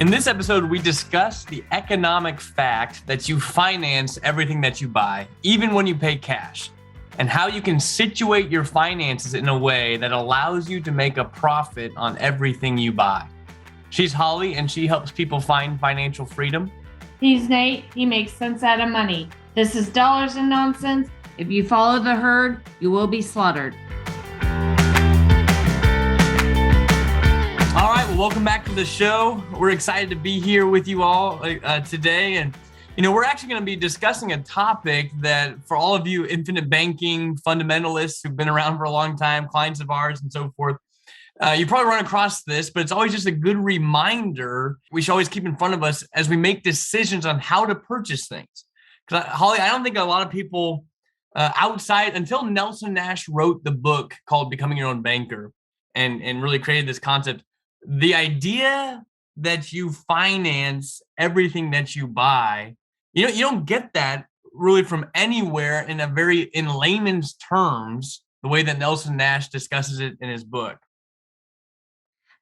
In this episode, we discuss the economic fact that you finance everything that you buy, even when you pay cash, and how you can situate your finances in a way that allows you to make a profit on everything you buy. She's Holly, and she helps people find financial freedom. He's Nate. He makes sense out of money. This is Dollars and Nonsense. If you follow the herd, you will be slaughtered. All right, well, welcome back to the show. We're excited to be here with you all today. And, we're actually going to be discussing a topic that for all of you infinite banking fundamentalists who've been around for a long time, clients of ours and so forth, you probably run across this, but it's always just a good reminder we should always keep in front of us as we make decisions on how to purchase things. Because, Holly, I don't think a lot of people outside, until Nelson Nash wrote the book called Becoming Your Own Banker and really created this concept, the idea that you finance everything that you buy, you don't get that really from anywhere in layman's terms, the way that Nelson Nash discusses it in his book.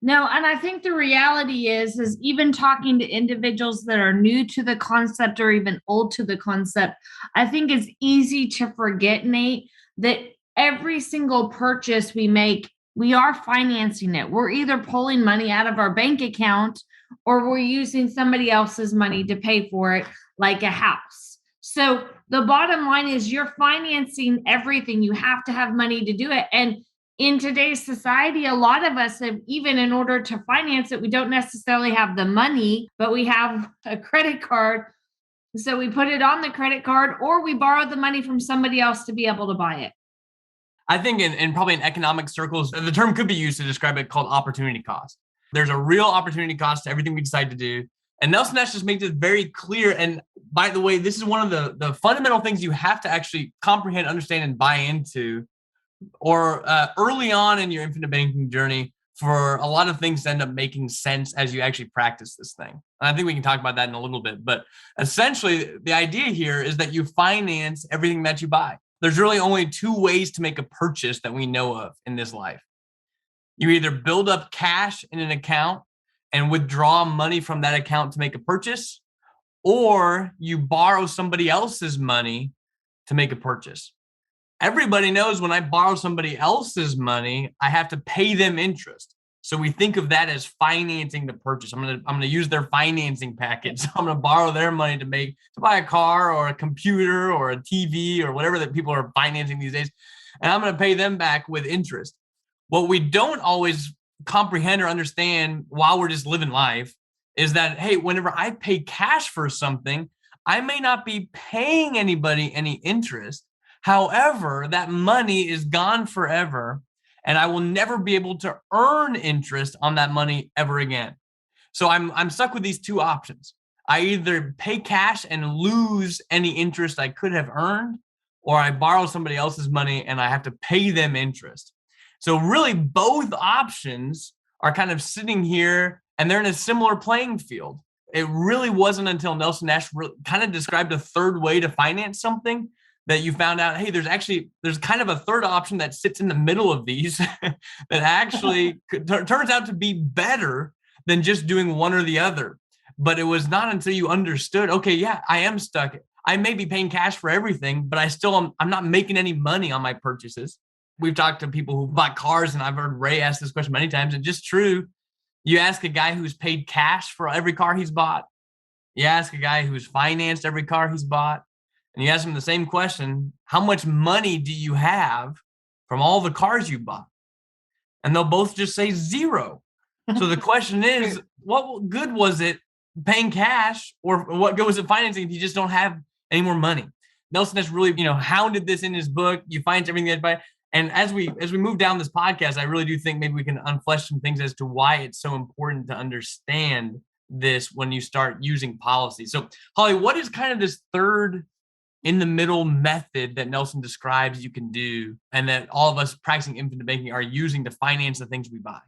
No, and I think the reality is even talking to individuals that are new to the concept or even old to the concept, I think it's easy to forget, Nate, that every single purchase we make, we are financing it. We're either pulling money out of our bank account or we're using somebody else's money to pay for it, like a house. So the bottom line is you're financing everything. You have to have money to do it. And in today's society, a lot of us have, even in order to finance it, we don't necessarily have the money, but we have a credit card. So we put it on the credit card or we borrow the money from somebody else to be able to buy it. I think in probably in economic circles, the term could be used to describe it called opportunity cost. There's a real opportunity cost to everything we decide to do. And Nelson Nash just makes it very clear. And by the way, this is one of the fundamental things you have to actually comprehend, understand, and buy into, or early on in your infinite banking journey, for a lot of things to end up making sense as you actually practice this thing. And I think we can talk about that in a little bit. But essentially, the idea here is that you finance everything that you buy. There's really only two ways to make a purchase that we know of in this life. You either build up cash in an account and withdraw money from that account to make a purchase, or you borrow somebody else's money to make a purchase. Everybody knows when I borrow somebody else's money, I have to pay them interest. So we think of that as financing the purchase. I'm gonna use their financing package. So I'm gonna borrow their money to buy a car or a computer or a TV or whatever that people are financing these days, and I'm gonna pay them back with interest. What we don't always comprehend or understand while we're just living life is that, hey, whenever I pay cash for something, I may not be paying anybody any interest. However, that money is gone forever, and I will never be able to earn interest on that money ever again. So I'm stuck with these two options. I either pay cash and lose any interest I could have earned, or I borrow somebody else's money and I have to pay them interest. So really, both options are kind of sitting here, and they're in a similar playing field. It really wasn't until Nelson Nash kind of described a third way to finance something that you found out, hey, there's kind of a third option that sits in the middle of these that actually turns out to be better than just doing one or the other. But it was not until you understood, okay, yeah, I am stuck. I may be paying cash for everything, but I'm not making any money on my purchases. We've talked to people who bought cars, and I've heard Ray ask this question many times, and just true. You ask a guy who's paid cash for every car he's bought. You ask a guy who's financed every car he's bought. And you ask them the same question, how much money do you have from all the cars you bought? And they'll both just say zero. So the question is, what good was it paying cash, or what good was it financing if you just don't have any more money? Nelson has really, hounded this in his book. You finance everything that you buy. And as we move down this podcast, I really do think maybe we can unflesh some things as to why it's so important to understand this when you start using policy. So, Holly, what is kind of this third in the middle method that Nelson describes you can do, and that all of us practicing infinite banking are using to finance the things we buy?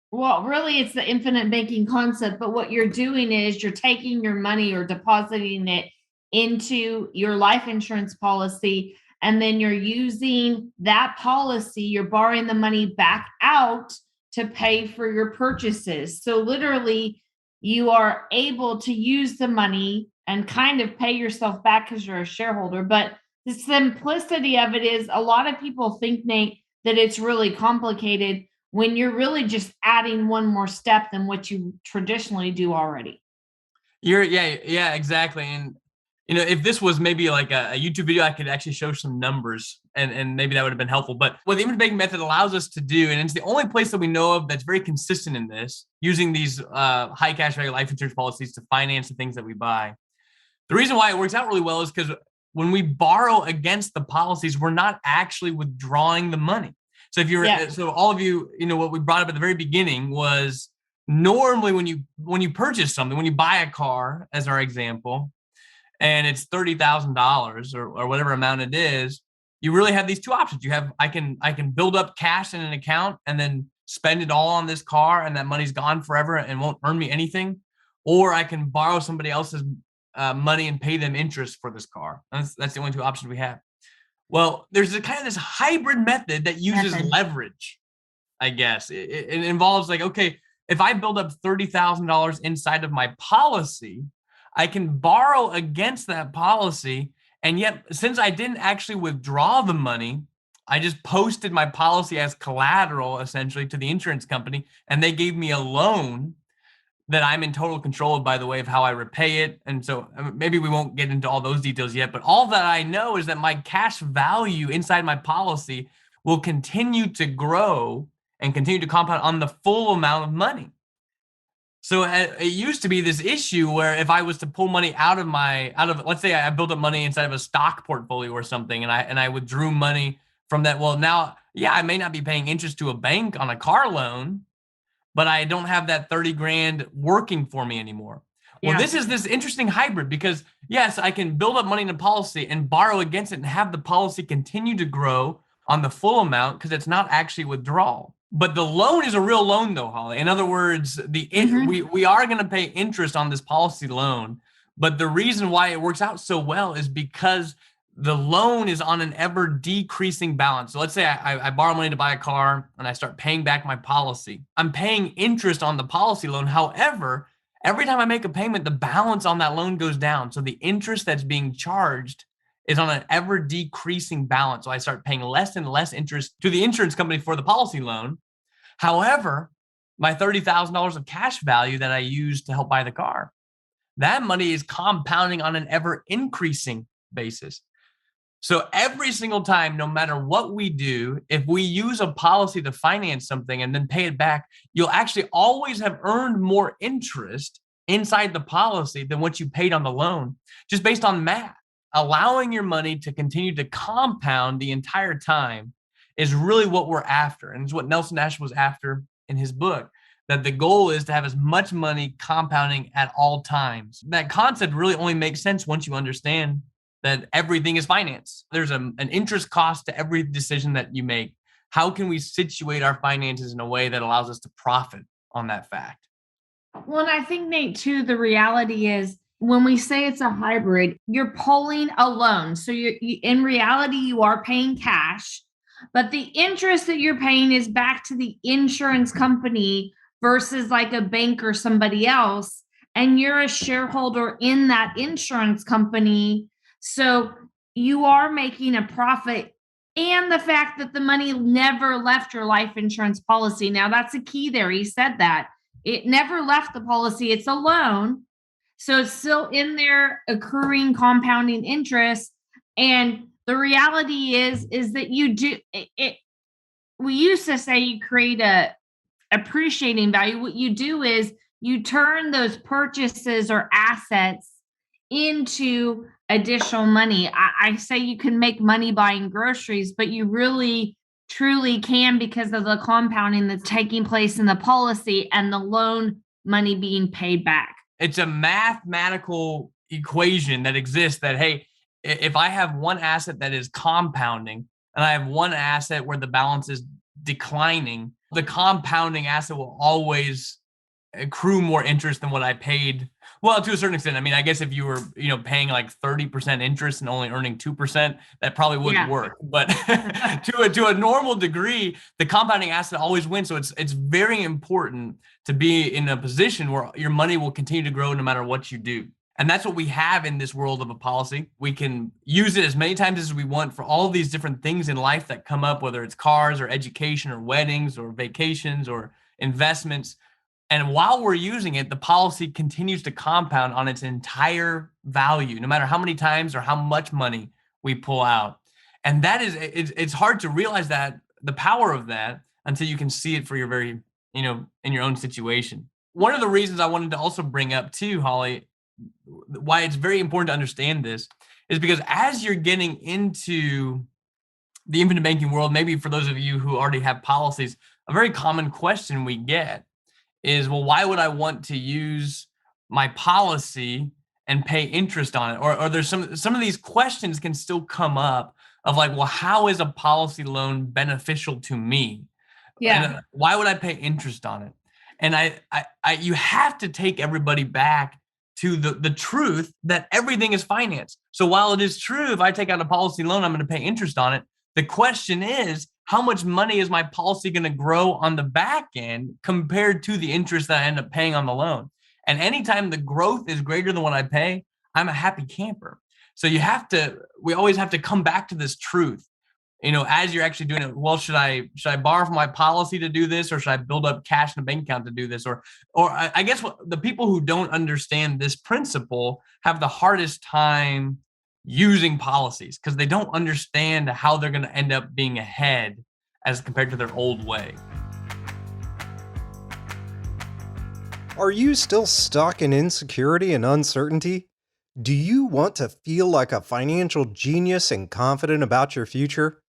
Well, really, it's the infinite banking concept. But what you're doing is you're taking your money or depositing it into your life insurance policy, and then you're using that policy, you're borrowing the money back out to pay for your purchases. So literally, you are able to use the money and kind of pay yourself back because you're a shareholder. But the simplicity of it is a lot of people think, Nate, that it's really complicated when you're really just adding one more step than what you traditionally do already. Yeah, exactly. And if this was maybe like a YouTube video, I could actually show some numbers and maybe that would have been helpful. But what the image banking method allows us to do, and it's the only place that we know of that's very consistent in this, using these high cash value life insurance policies to finance the things that we buy. The reason why it works out really well is because when we borrow against the policies, we're not actually withdrawing the money. So so all of you, what we brought up at the very beginning was normally when you purchase something, when you buy a car, as our example, and it's $30,000 or whatever amount it is, you really have these two options. I can build up cash in an account and then spend it all on this car, and that money's gone forever and won't earn me anything, or I can borrow somebody else's money and pay them interest for this car. That's the only two options we have. Well, there's a kind of this hybrid method that uses leverage, I guess. It involves like, okay, if I build up $30,000 inside of my policy, I can borrow against that policy. And yet, since I didn't actually withdraw the money, I just posted my policy as collateral essentially to the insurance company, and they gave me a loan that I'm in total control of, by the way, of how I repay it. And so maybe we won't get into all those details yet, but all that I know is that my cash value inside my policy will continue to grow and continue to compound on the full amount of money. So it used to be this issue where if I was to pull money out of let's say I built up money inside of a stock portfolio or something, and I withdrew money from that. Well, now, yeah, I may not be paying interest to a bank on a car loan, but I don't have that 30 grand working for me anymore. Well, this is this interesting hybrid because yes, I can build up money in a policy and borrow against it and have the policy continue to grow on the full amount because it's not actually withdrawal. But the loan is a real loan though, Holly. In other words, we are going to pay interest on this policy loan, but the reason why it works out so well is because the loan is on an ever decreasing balance. So let's say I borrow money to buy a car and I start paying back my policy. I'm paying interest on the policy loan. However, every time I make a payment, the balance on that loan goes down. So the interest that's being charged is on an ever decreasing balance. So I start paying less and less interest to the insurance company for the policy loan. However, my $30,000 of cash value that I use to help buy the car, that money is compounding on an ever increasing basis. So every single time, no matter what we do, if we use a policy to finance something and then pay it back, you'll actually always have earned more interest inside the policy than what you paid on the loan, just based on math. Allowing your money to continue to compound the entire time is really what we're after. And it's what Nelson Nash was after in his book, that the goal is to have as much money compounding at all times. That concept really only makes sense once you understand that everything is finance. There's an interest cost to every decision that you make. How can we situate our finances in a way that allows us to profit on that fact? Well, and I think, Nate, too, the reality is when we say it's a hybrid, you're pulling a loan. So in reality, you are paying cash, but the interest that you're paying is back to the insurance company versus like a bank or somebody else. And you're a shareholder in that insurance company. So you are making a profit, and the fact that the money never left your life insurance policy. Now, that's a key there. He said that it never left the policy. It's a loan. So it's still in there accruing compounding interest. And the reality is that you do it. We used to say you create a appreciating value. What you do is you turn those purchases or assets into additional money. I say you can make money buying groceries, but you really truly can because of the compounding that's taking place in the policy and the loan money being paid back. It's a mathematical equation that exists that, hey, if I have one asset that is compounding and I have one asset where the balance is declining, the compounding asset will always accrue more interest than what I paid. Well, to a certain extent. I mean, I guess if you were, paying like 30% interest and only earning 2%, that probably wouldn't Yeah. work. But to a normal degree, the compounding asset always wins. So it's very important to be in a position where your money will continue to grow no matter what you do. And that's what we have in this world of a policy. We can use it as many times as we want for all these different things in life that come up, whether it's cars or education or weddings or vacations or investments. And while we're using it, the policy continues to compound on its entire value, no matter how many times or how much money we pull out. And that is, it's hard to realize that the power of that until you can see it for your very, in your own situation. One of the reasons I wanted to also bring up too, Holly, why it's very important to understand this is because as you're getting into the infinite banking world, maybe for those of you who already have policies, a very common question we get is, well, why would I want to use my policy and pay interest on it? Or there's some of these questions can still come up of like, well, how is a policy loan beneficial to me? Yeah. And why would I pay interest on it? And you have to take everybody back to the truth that everything is financed. So while it is true, if I take out a policy loan, I'm going to pay interest on it. The question is, how much money is my policy going to grow on the back end compared to the interest that I end up paying on the loan? And anytime the growth is greater than what I pay, I'm a happy camper. So we always have to come back to this truth, as you're actually doing it. Well, should I borrow from my policy to do this, or should I build up cash in a bank account to do this? Or I guess the people who don't understand this principle have the hardest time using policies because they don't understand how they're going to end up being ahead as compared to their old way. Are you still stuck in insecurity and uncertainty? Do you want to feel like a financial genius and confident about your future?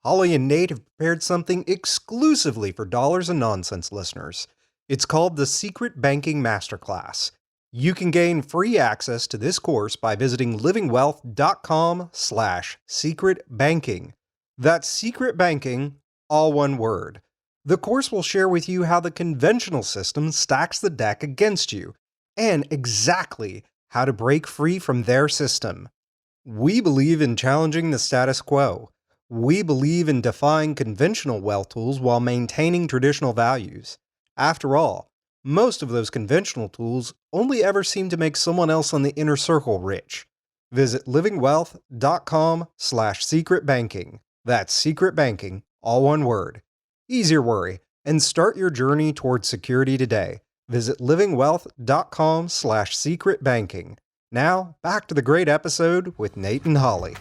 Holly and Nate have prepared something exclusively for Dollars and Nonsense listeners. It's called the Secret Banking Masterclass. You can gain free access to this course by visiting livingwealth.com/secretbanking. That's secret banking, all one word. The course will share with you how the conventional system stacks the deck against you, and exactly how to break free from their system. We believe in challenging the status quo. We believe in defying conventional wealth tools while maintaining traditional values. After all, most of those conventional tools only ever seem to make someone else on the inner circle rich. Visit livingwealth.com/secretbanking. That's secret banking, all one word. Ease your worry and start your journey towards security today. Visit livingwealth.com/secretbanking. Now, back to the great episode with Nate and Holly.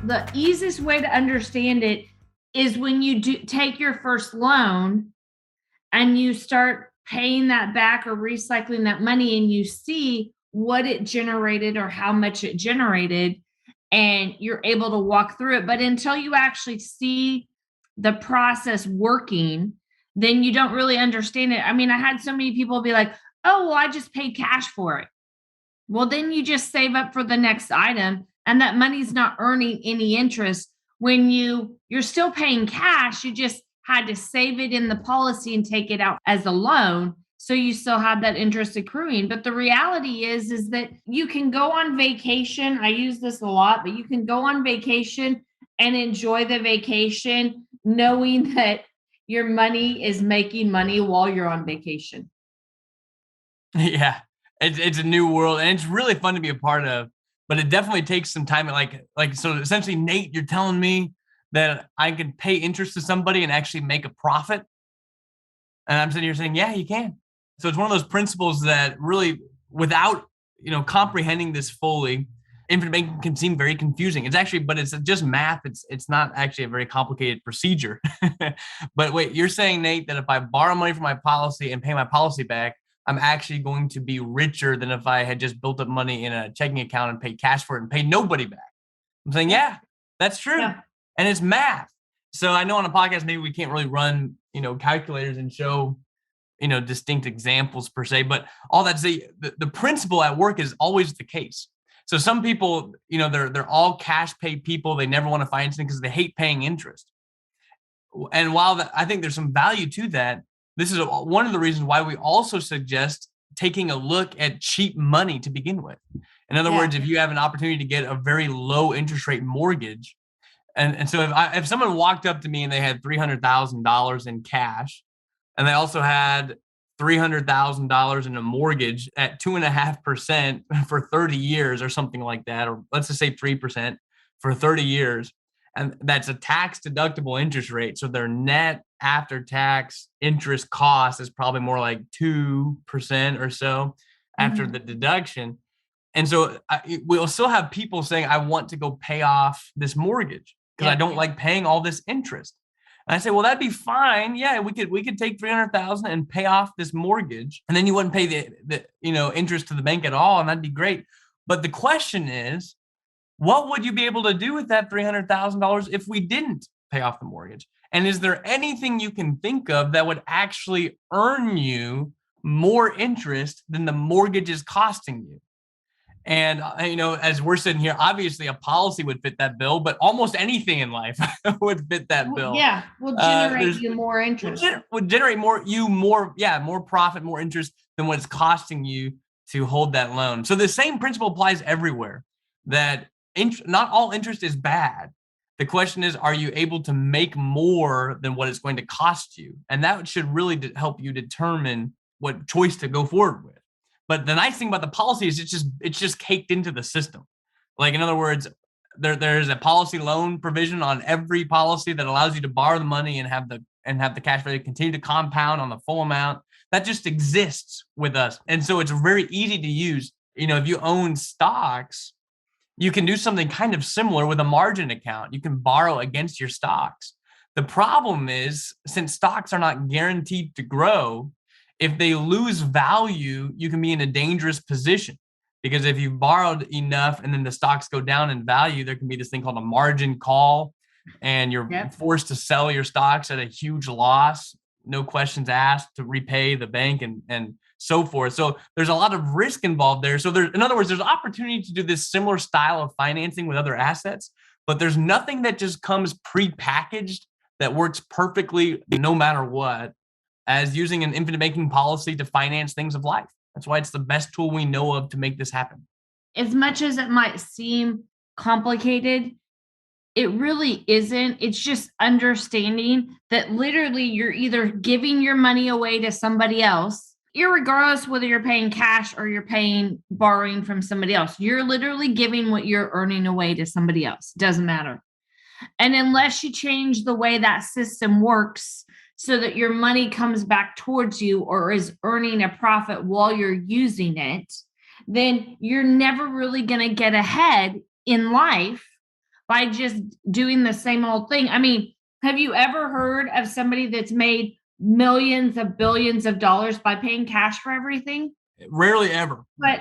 The easiest way to understand it is when you do take your first loan and you start paying that back or recycling that money, and you see what it generated or how much it generated, and you're able to walk through it. But until you actually see the process working, then you don't really understand it. I mean, I had so many people be like, oh, well, I just paid cash for it. Well, then you just save up for the next item, and that money's not earning any interest. When you're still paying cash, you just had to save it in the policy and take it out as a loan. So you still have that interest accruing. But the reality is that you can go on vacation. I use this a lot, but you can go on vacation and enjoy the vacation knowing that your money is making money while you're on vacation. Yeah, it's a new world, and it's really fun to be a part of. But it definitely takes some time. So essentially, Nate, you're telling me that I can pay interest to somebody and actually make a profit, and I'm sitting here saying, yeah, you can. So it's one of those principles that really, without comprehending this fully, infinite banking can seem very confusing. But it's just math. It's not actually a very complicated procedure. But wait, you're saying, Nate, that if I borrow money from my policy and pay my policy back, I'm actually going to be richer than if I had just built up money in a checking account and paid cash for it and paid nobody back. I'm saying, yeah, that's true. Yeah. And it's math. So I know on a podcast, maybe we can't really run, calculators and show, distinct examples per se, but all that to say, the principle at work is always the case. So some people, they're all cash pay people. They never want to finance it because they hate paying interest. And while I think there's some value to that, this is one of the reasons why we also suggest taking a look at cheap money to begin with. In other words, if you have an opportunity to get a very low interest rate mortgage, and so if someone walked up to me and they had $300,000 in cash, and they also had $300,000 in a mortgage at 2.5% for 30 years or something like that, or let's just say 3% for 30 years. And that's a tax deductible interest rate. So their net after tax interest cost is probably more like 2% or so after the deduction. And so we'll still have people saying, I want to go pay off this mortgage because I don't like paying all this interest. And I say, well, that'd be fine. Yeah, we could take 300,000 and pay off this mortgage, and then you wouldn't pay the interest to the bank at all, and that'd be great. But the question is, what would you be able to do with that $300,000 if we didn't pay off the mortgage? And is there anything you can think of that would actually earn you more interest than the mortgage is costing you? And, as we're sitting here, obviously a policy would fit that bill, but almost anything in life would fit that bill. Yeah, will generate you more interest. Would generate more profit, more interest than what it's costing you to hold that loan. So the same principle applies everywhere, that not all interest is bad. The question is, are you able to make more than what it's going to cost you? And that should really help you determine what choice to go forward with. But the nice thing about the policy is it's just caked into the system. Like, in other words, there's a policy loan provision on every policy that allows you to borrow the money and have the cash value continue to compound on the full amount. That just exists with us. And so it's very easy to use. If you own stocks, you can do something kind of similar with a margin account. You can borrow against your stocks. The problem is, since stocks are not guaranteed to grow, if they lose value, you can be in a dangerous position, because if you've borrowed enough and then the stocks go down in value, there can be this thing called a margin call, and you're forced to sell your stocks at a huge loss, no questions asked, to repay the bank and so forth. So there's a lot of risk involved there. So in other words, there's opportunity to do this similar style of financing with other assets, but there's nothing that just comes pre-packaged that works perfectly no matter what, as using an infinite banking policy to finance things of life. That's why it's the best tool we know of to make this happen. As much as it might seem complicated, it really isn't. It's just understanding that literally you're either giving your money away to somebody else, irregardless whether you're paying cash or you're borrowing from somebody else. You're literally giving what you're earning away to somebody else. Doesn't matter. And unless you change the way that system works so that your money comes back towards you or is earning a profit while you're using it, then you're never really going to get ahead in life by just doing the same old thing. I mean, have you ever heard of somebody that's made millions of billions of dollars by paying cash for everything? Rarely ever. But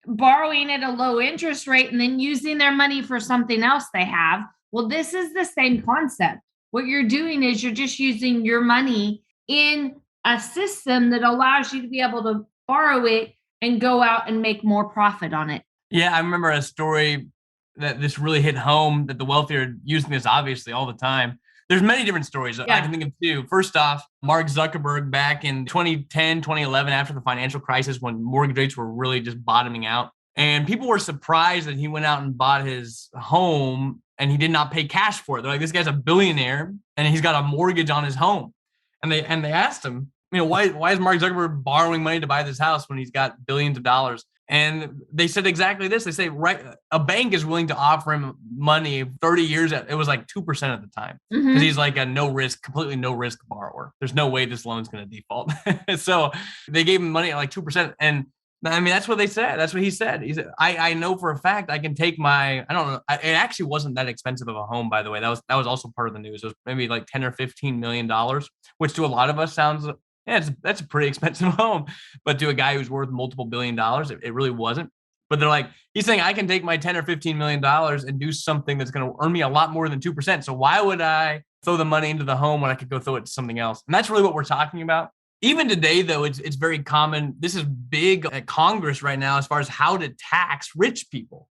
borrowing at a low interest rate and then using their money for something else they have. Well, this is the same concept. What you're doing is you're just using your money in a system that allows you to be able to borrow it and go out and make more profit on it. Yeah, I remember a story that this really hit home, that the wealthy are using this obviously all the time. There's many different stories. I can think of two. First off, Mark Zuckerberg back in 2010, 2011, after the financial crisis, when mortgage rates were really just bottoming out. And people were surprised that he went out and bought his home and he did not pay cash for it. They're like, this guy's a billionaire and he's got a mortgage on his home. And they asked him, why is Mark Zuckerberg borrowing money to buy this house when he's got billions of dollars? And they said exactly this. They say, right, a bank is willing to offer him money 30 years. It was like 2% at the time, because he's like a completely no risk borrower. There's no way this loan's going to default. So they gave him money at like 2%. And I mean, that's what they said. That's what he said. He said, I know for a fact I can take I don't know. It actually wasn't that expensive of a home, by the way. That was also part of the news. It was maybe like $10 or $15 million, which to a lot of us sounds, that's a pretty expensive home. But to a guy who's worth multiple $1 billion, it really wasn't. But they're like, he's saying I can take my $10 or $15 million and do something that's going to earn me a lot more than 2%. So why would I throw the money into the home when I could go throw it to something else? And that's really what we're talking about. Even today, though, it's very common. This is big at Congress right now as far as how to tax rich people,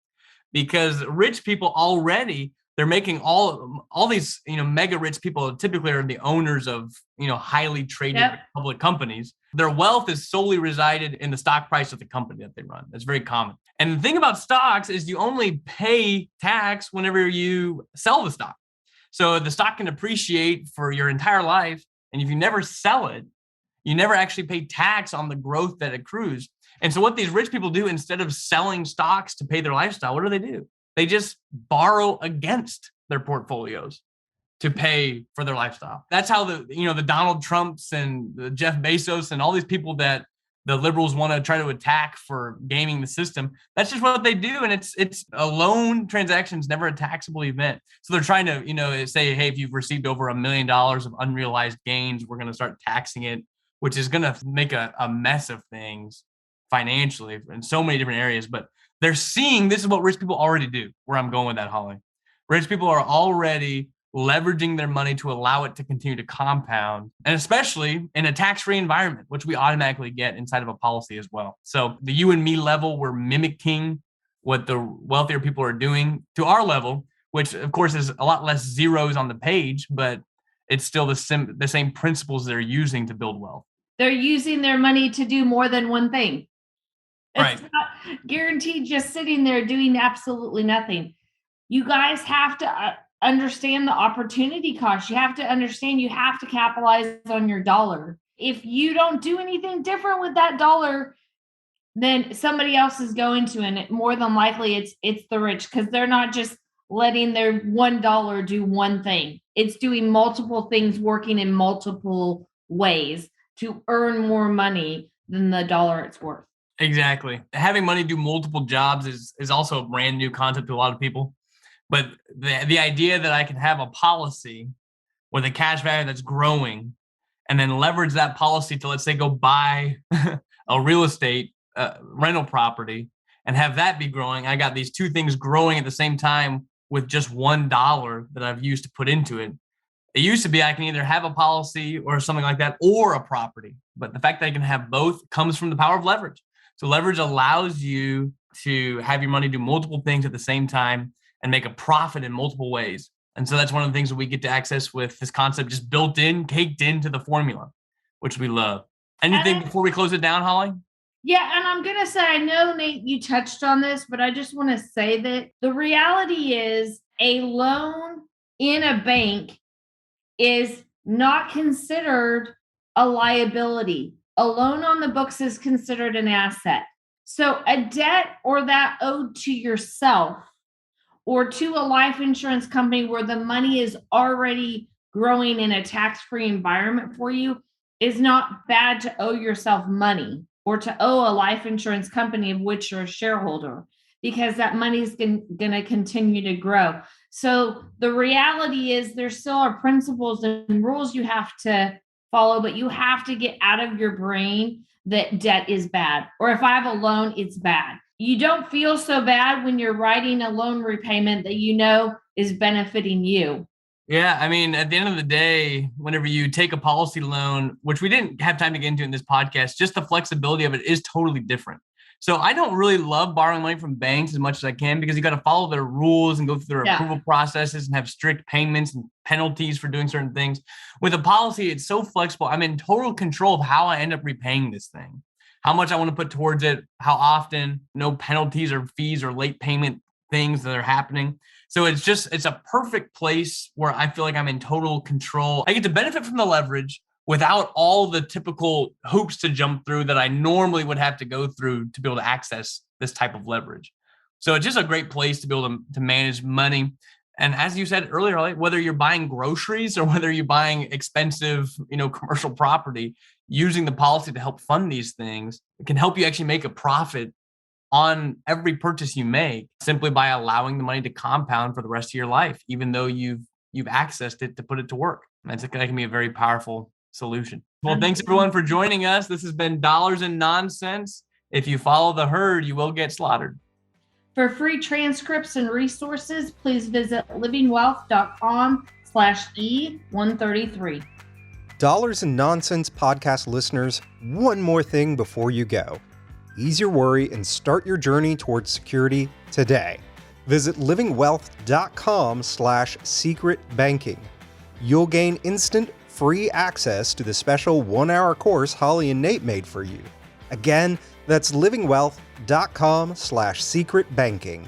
because rich people already they're making all these, mega rich people typically are the owners of, highly traded public companies. Their wealth is solely resided in the stock price of the company that they run. That's very common. And the thing about stocks is you only pay tax whenever you sell the stock. So the stock can appreciate for your entire life. And if you never sell it, you never actually pay tax on the growth that accrues. And so what these rich people do, instead of selling stocks to pay their lifestyle, what do? They just borrow against their portfolios to pay for their lifestyle. That's how the Donald Trumps and the Jeff Bezos and all these people that the liberals want to try to attack for gaming the system. That's just what they do. And it's a loan transaction is never a taxable event. So they're trying to, say, hey, if you've received over $1 million of unrealized gains, we're going to start taxing it, which is going to make a mess of things financially in so many different areas. But they're seeing this is what rich people already do, where I'm going with that, Holly. Rich people are already leveraging their money to allow it to continue to compound, and especially in a tax-free environment, which we automatically get inside of a policy as well. So the you and me level, we're mimicking what the wealthier people are doing to our level, which of course is a lot less zeros on the page, but it's still the same principles they're using to build wealth. They're using their money to do more than one thing. It's right. not guaranteed just sitting there doing absolutely nothing. You guys have to understand the opportunity cost. You have to understand you have to capitalize on your dollar. If you don't do anything different with that dollar, then somebody else is going to, and more than likely it's the rich, because they're not just letting their $1 do one thing. It's doing multiple things, working in multiple ways to earn more money than the dollar it's worth. Exactly. Having money do multiple jobs is also a brand new concept to a lot of people. But the idea that I can have a policy with a cash value that's growing and then leverage that policy to, let's say, go buy a real estate rental property and have that be growing. I got these two things growing at the same time with just $1 that I've used to put into it. It used to be I can either have a policy or something like that or a property. But the fact that I can have both comes from the power of leverage. So leverage allows you to have your money do multiple things at the same time and make a profit in multiple ways. And so that's one of the things that we get to access with this concept just built in, caked into the formula, which we love. Anything before we close it down, Holly? Yeah, and I'm going to say, I know, Nate, you touched on this, but I just want to say that the reality is a loan in a bank is not considered a liability. A loan on the books is considered an asset. So a debt or that owed to yourself or to a life insurance company where the money is already growing in a tax-free environment for you is not bad to owe yourself money or to owe a life insurance company of which you're a shareholder, because that money is going to continue to grow. So the reality is there still are principles and rules you have to follow, but you have to get out of your brain that debt is bad, or if I have a loan, it's bad. You don't feel so bad when you're writing a loan repayment that you know is benefiting you. Yeah, I mean, at the end of the day, whenever you take a policy loan, which we didn't have time to get into in this podcast, just the flexibility of it is totally different. So I don't really love borrowing money from banks as much as I can, because you got to follow their rules and go through their approval processes and have strict payments and penalties for doing certain things. With a policy, it's so flexible. I'm in total control of how I end up repaying this thing, how much I want to put towards it, how often, no penalties or fees or late payment things that are happening. So it's a perfect place where I feel like I'm in total control. I get to benefit from the leverage without all the typical hoops to jump through that I normally would have to go through to be able to access this type of leverage. So it's just a great place to be able to manage money. And as you said earlier, whether you're buying groceries or whether you're buying expensive, commercial property, using the policy to help fund these things, it can help you actually make a profit on every purchase you make simply by allowing the money to compound for the rest of your life, even though you've accessed it to put it to work. And that can be a very powerful solution. Well, thanks everyone for joining us. This has been Dollars and Nonsense. If you follow the herd, you will get slaughtered. For free transcripts and resources, please visit livingwealth.com/E133. Dollars and Nonsense podcast listeners, one more thing before you go. Ease your worry and start your journey towards security today. Visit livingwealth.com/secretbanking. You'll gain instant free access to the special 1-hour course Holly and Nate made for you. Again, that's livingwealth.com/secretbanking.